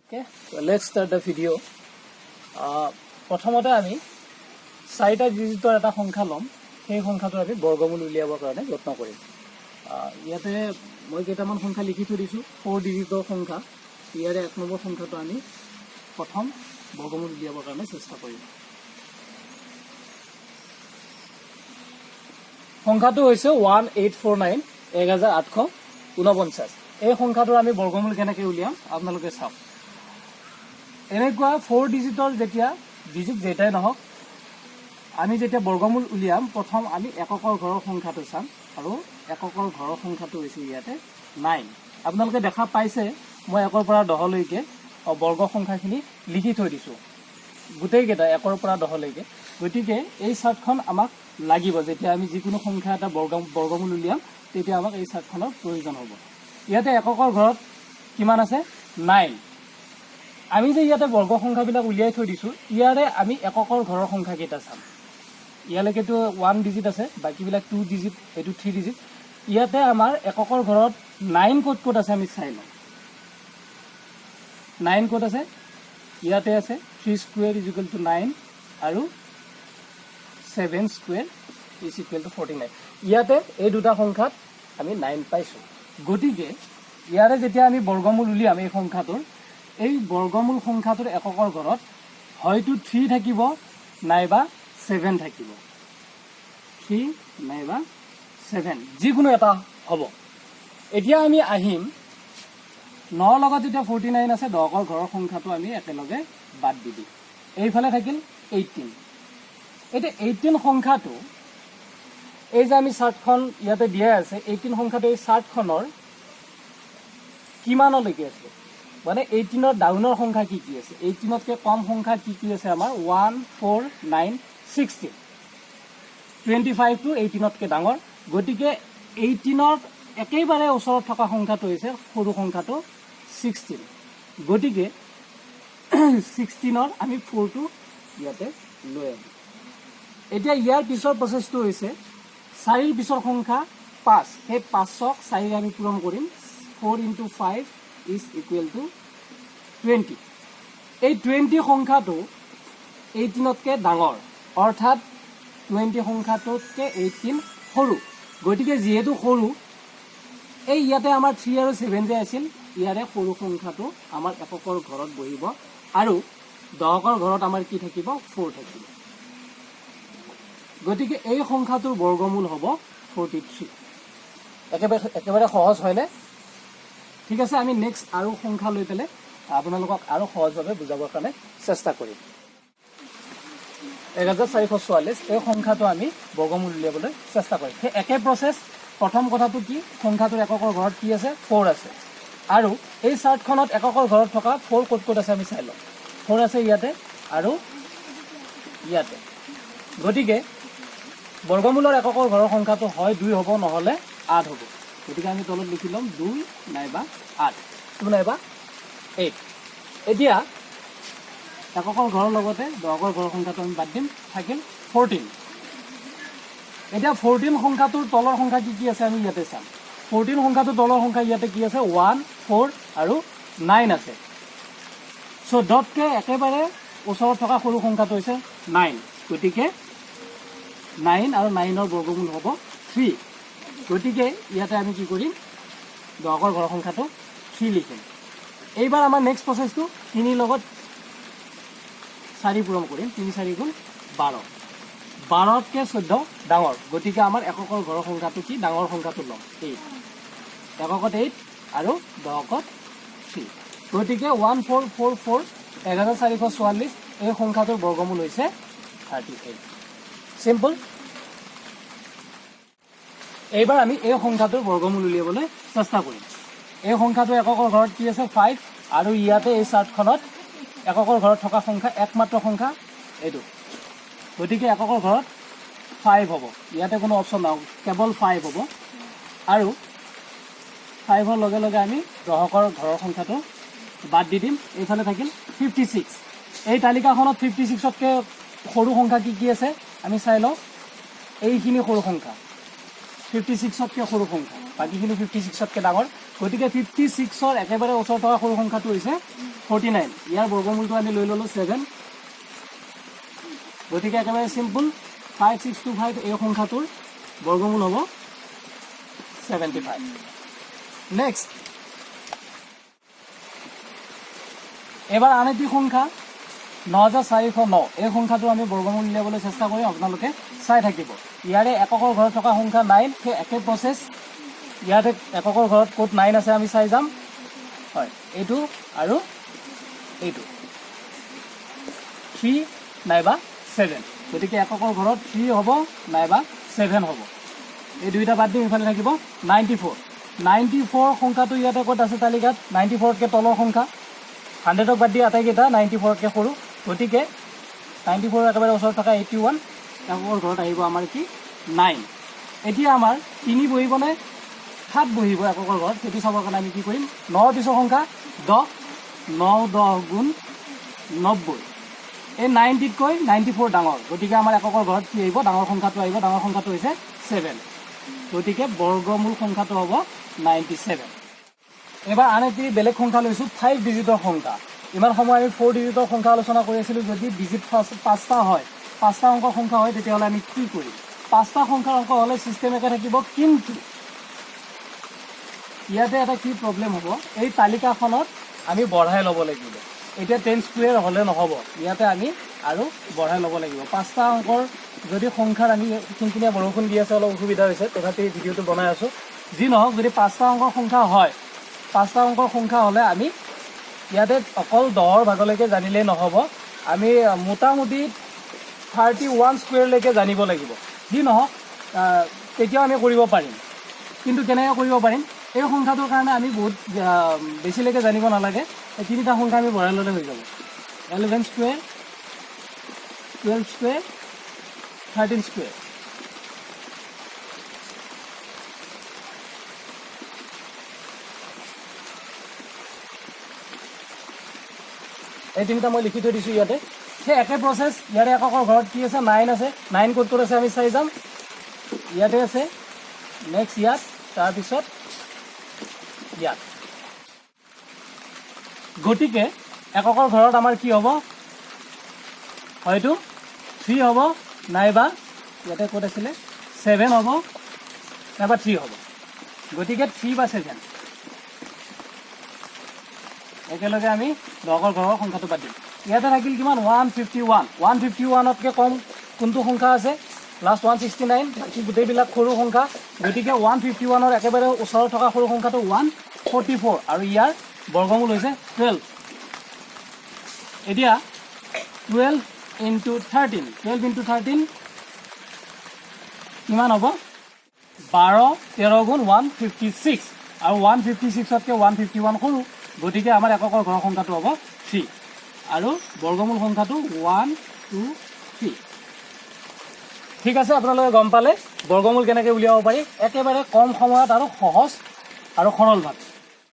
Okay, so let's start the video. প্ৰথমতে আমি 4টা ডিজিটৰ এটা সংখ্যা লম সেই সংখ্যাটো আমি বৰ্গমূল উলিয়াবৰ কাৰণে যত্ন কৰিম ইয়াতে মই কেইটামান সংখ্যা লিখি থৈ দিছো 4 ডিজিটৰ সংখ্যা ইয়াৰে এক নম্বৰ সংখ্যাটো আমি প্ৰথম বৰ্গমূল উলিয়াবৰ কাৰণে চেষ্টা কৰিম সংখ্যাটো হৈছে 1849 1849 এই সংখ্যাটোৰ আমি বৰ্গমূল কেনেকৈ উলিয়াম আপোনালোকে চাওক এনেকুৱা 4 ডিজিটৰ যেতিয়া ডিজিট যেটাই নহওক আমি যেতিয়া বৰ্গমূল উলিয়াম প্ৰথম আমি এককৰ ঘৰৰ সংখ্যাটো চাম আৰু এককৰ ঘৰৰ সংখ্যাটো হৈছে ইয়াতে 9 আপোনালোকে দেখা পাইছে মই একৰ পৰা 10 লৈকে বৰ্গ সংখ্যাখিনি লিখি থৈ দিছো গুটেই কেটা একৰ পৰা 10 লৈকে গতিকে এই চাৰ্টখন আমাক লাগিব যেতিয়া আমি যিকোনো সংখ্যা এটা বৰ্গমূল উলিয়াম তেতিয়া আমাক এই চাৰ্টখনৰ প্ৰয়োজন হ'ব ইয়াতে এককৰ ঘৰত কিমান আছে 9 আমি যে ইয়াতে বৰ্গ সংখ্যাবিলাক উলিয়াই থৈ দিছো ইয়াৰে আমি এককৰ ঘৰৰ সংখ্যা কেইটা চাম ইয়ালৈকেতো 1 ডিজিট আছে বাকিবিলাক 2 ডিজিট এটো 3 ডিজিট ইয়াতে আমাৰ এককৰ ঘৰত 9 ক'ত আছে আমি চাই লওঁ 9 ক'ত আছে ইয়াতে আছে 3 স্কয়াৰ = 9 আৰু 7 স্কয়াৰ = 49 ইয়াতে এই দুটা সংখ্যাত আমি 9 পাইছো গতিকে ইয়াৰে যেতিয়া আমি বৰ্গমূল উলিয়াম এই সংখ্যাটোৰ এই বৰ্গমূল সংখ্যাটোৰ এককৰ ঘৰত হয়তো 3 থাকিব নাইবা 7 থাকিব 3 নাইবা 7 যিকোনো এটা হ'ব এতিয়া আমি আহিম 9 লগত যেতিয়া 49 আছে 10ৰ ঘৰৰ সংখ্যাটো আমি একেলগে বাদ দি দিম এইফালে থাকিল 18 এটা 18 সংখ্যাটো এই যে আমি চাৰ্টখন ইয়াতে দিয়া আছে 18 সংখ্যাটো এই চাৰ্টখনৰ কিমানলৈকে আছে মানে 18 ৰ ডাউনৰ সংখ্যা কি আছে 18 তকৈ কম সংখ্যা কি আছে আমাৰ 1 4 9 16 25 টু 18 তকৈ ডাঙৰ গতিকে 18 ৰ একেবাৰে ওচৰত থকা সংখ্যাটো হৈছে সৰু সংখ্যাটো 16 গতিকে 16 ৰ আমি 4 টো ইয়াতে লৈ আহিম এতিয়া ইয়াৰ পিছৰ প্ৰচেছটো হৈছে 4 ৰ পিছৰ সংখ্যা 5 সেই 5ক 4 আমি পূৰণ কৰিম 4 * 5 is equal to 20 এই 20 সংখ্যাটো 18 তকৈ ডাঙৰ অৰ্থাৎ 20 সংখ্যাটোতকৈ 18 সৰু গতিকে যেহেতু সৰু এই ইয়াতে আমাৰ 3 আৰু 7 যে আছিল ইয়াৰে সৰু সংখ্যাটো আমাৰ এককৰ ঘৰত বহিব আৰু 10ৰ ঘৰত আমাৰ কি থাকিব 4 থাকিব গতিকে এই সংখ্যাটোৰ বৰ্গমূল হ'ব 43 একেবাৰে সহজ হয়নে ঠিক আছে আমি নেক্সট আৰু সংখ্যা লৈ পেলে আপোনালোকক আৰু সহজভাৱে বুজাবৰ কাৰণে চেষ্টা কৰিম 1444 এই সংখ্যাটো আমি বৰ্গমূল উলিয়াবলৈ চেষ্টা কৰিম সেই একে প্ৰচেছ প্ৰথম কথাটো কি সংখ্যাটোৰ এককৰ ঘৰত কি আছে 4 আছে আৰু এই চাৰ্টখনত এককৰ ঘৰত থকা 4 ক'ত আছে আমি চাই লওঁ 4 আছে ইয়াতে আৰু ইয়াতে গতিকে বৰ্গমূলৰ এককৰ ঘৰৰ সংখ্যাটো হয় 2 হ'ব নহলে 8 হ'ব গতিকে আমি তলত লিখি লম 2 নাইবা 8 2 নাইবা 8 এতিয়া এককৰ ঘৰৰ লগতে 10ৰ ঘৰৰ সংখ্যাটো আমি বাদ দিম থাকিল 14 এতিয়া 14 সংখ্যাটোৰ তলৰ সংখ্যা কি আছে আমি ইয়াতে চাম 14 সংখ্যাটোৰ তলৰ সংখ্যা ইয়াতে কি আছে 1 4 আৰু 9 আছে সো ডটকে একেবাৰে ওচৰত থকা সৰু সংখ্যাটো হৈছে 9 গতিকে 9 আৰু 9 ৰ বৰ্গমূল হ'ব 3 গতিকে ইয়াতে আমি কি কৰিম 10ৰ ঘৰৰ সংখ্যাটো 3 লিখিম এইবাৰ আমাৰ নেক্সট প্ৰচেছটো 3 লগত 4 পূৰণ কৰিম 3 4 × 12 12তকৈ 14 ডাঙৰ গতিকে আমাৰ এককৰ ঘৰৰ সংখ্যাটো কি ডাঙৰ সংখ্যাটো ল'ম 8 এককত 8 আৰু 10ত 3 গতিকে 1444 1444 এই সংখ্যাটোৰ বৰ্গমূল হৈছে 38 সিম্পল এইবাৰ আমি এই সংখ্যাটোৰ বৰ্গমূল উলিয়াবলৈ চেষ্টা কৰিম এই সংখ্যাটো এককৰ ঘৰত কি আছে 5 আৰু ইয়াতে এই চাৰ্টখনত এককৰ ঘৰত থকা সংখ্যা একমাত্ৰ সংখ্যা এইটো গতিকে এককৰ ঘৰত 5 হ'ব ইয়াতে কোনো অপচন নাই কেৱল 5 হ'ব আৰু 5ৰ লগে লগে আমি 10ৰ ঘৰৰ সংখ্যাটো বাদ দি দিম এইফালে থাকিল 56 এই তালিকাখনত 56তকৈ সৰু সংখ্যা কি আছে আমি চাই লওঁ এইখিনি সৰু সংখ্যা 56তকৈ সৰু সংখ্যা বাকিখিনি 56তকৈ ডাঙৰ গতিকে 56ৰ একেবাৰে ওচৰত থকা সৰু সংখ্যাটো হৈছে 49 ইয়াৰ বৰ্গমূলটো আমি লৈ ল'লোঁ 7 গতিকে একেবাৰে চিম্পল 5625 এই সংখ্যাটোৰ বৰ্গমূল হ'ব 75 নেক্সট এবাৰ আন এটি সংখ্যা 9409 এই সংখ্যাটো আমি বৰ্গমূল উলিয়াবলৈ চেষ্টা কৰিম আপোনালোকে চাই থাকিব ইয়াৰে এককৰ ঘৰত থকা সংখ্যা 9 সেই একে প্ৰচেছ ইয়াতে এককৰ ঘৰত ক'ত 9 আছে আমি চাই যাম হয় এইটো আৰু এইটো 3 নাইবা 7 গতিকে এককৰ ঘৰত 3 হ'ব নাইবা 7 হ'ব এই দুইটা বাদ দিম ইফালে থাকিব 94 সংখ্যাটো ইয়াতে ক'ত আছে তালিকাত 94তকৈ তলৰ সংখ্যা 100ক বাদ দি আটাইকেইটা 94তকৈ সৰু গতিকে 94 একেবাৰে ওচৰত থকা 81 এককৰ ঘৰত আহিব আমাৰ কি 9 এতিয়া আমাৰ 3 বহিবনে 7 বহিব এককৰ ঘৰত সেইটো চাবৰ কাৰণে আমি কি কৰিম 9 পিছৰ সংখ্যা 10 9 10 গুণ 90 এই 90তকৈ 94 ডাঙৰ গতিকে আমাৰ এককৰ ঘৰত কি আহিব ডাঙৰ সংখ্যাটো আহিব ডাঙৰ সংখ্যাটো হৈছে 7 গতিকে বৰ্গমূল সংখ্যাটো হ'ব 97 এবাৰ আন এটি বেলেগ সংখ্যা লৈছোঁ 5 ডিজিটৰ সংখ্যা ইমান সময় আমি 4 ডিজিটৰ সংখ্যা আলোচনা কৰি আছিলোঁ যদি ডিজিট পাঁচটা হয় পাঁচটা অংকৰ সংখ্যা হয় তেতিয়াহ'লে আমি কি কৰিম পাঁচটা সংখ্যাৰ অংক হ'লে চিষ্টেম একে থাকিব কিন্তু ইয়াতে এটা কি প্ৰব্লেম হ'ব এই তালিকাখনত আমি বঢ়াই ল'ব লাগিব এতিয়া 10 স্কুৱেৰ হ'লে নহ'ব ইয়াতে আমি আৰু বঢ়াই ল'ব লাগিব পাঁচটা অংকৰ যদি সংখ্যাৰ আমি কিনকিনীয়া বৰষুণ দি আছে অলপ অসুবিধা হৈছে তথাপি ভিডিঅ'টো বনাই আছোঁ যি নহওক যদি পাঁচটা অংকৰ সংখ্যা হয় পাঁচটা অংকৰ সংখ্যা হ'লে আমি ইয়াতে অকল 10ৰ ভাগলৈকে জানিলেই নহ'ব আমি মোটামুটি 31 স্কুৱেৰলৈকে জানিব লাগিব যি নহওক তেতিয়াও আমি কৰিব পাৰিম কিন্তু কেনেকৈ কৰিব পাৰিম এই সংখ্যাটোৰ কাৰণে আমি বহুত বেছিলৈকে জানিব নালাগে এই তিনিটা সংখ্যা আমি বঢ়াই ল'লে হৈ যাব 11 স্কুৱেৰ 12 স্কুৱেৰ 13 স্কুৱেৰ এই তিনিটা মই লিখি থৈ দিছোঁ ইয়াতে সেই একে প্ৰচেছ ইয়াৰে এককৰ ঘৰত কি আছে 9 আছে 9 ক'ত আছে আমি চাই যাম ইয়াতে আছে নেক্সট ইয়াত তাৰপিছত ইয়াত গতিকে এককৰ ঘৰত আমাৰ কি হ'ব হয়তো 3 হ'ব নাইবা ইয়াতে ক'ত আছিলে 7 হ'ব নাইবা 3 হ'ব গতিকে 3 বা 7 একেলগে আমি লগৰ ঘৰৰ সংখ্যাটো বাদ দিম ইয়াতে থাকিল কিমান 151তকৈ কম কোনটো সংখ্যা আছে লাষ্ট 169 বাকী গোটেইবিলাক সৰু সংখ্যা গতিকে 151ৰ একেবাৰে ওচৰত থকা সৰু সংখ্যাটো 144 আৰু ইয়াৰ বৰ্গমূল হৈছে 12 এতিয়া 12 into 13 কিমান হ'ব 12 13 গুণ 156 আৰু 156তকৈ 151 সৰু গতিকে আমাৰ এককৰ ঘৰৰ সংখ্যাটো হ'ব 3 আৰু বৰ্গমূল সংখ্যাটো 1 2 3 ঠিক আছে আপোনালোকে গম পালে বৰ্গমূল কেনেকৈ উলিয়াব পাৰি একেবাৰে কম সময়ত আৰু সহজ আৰু সৰল ভাৱে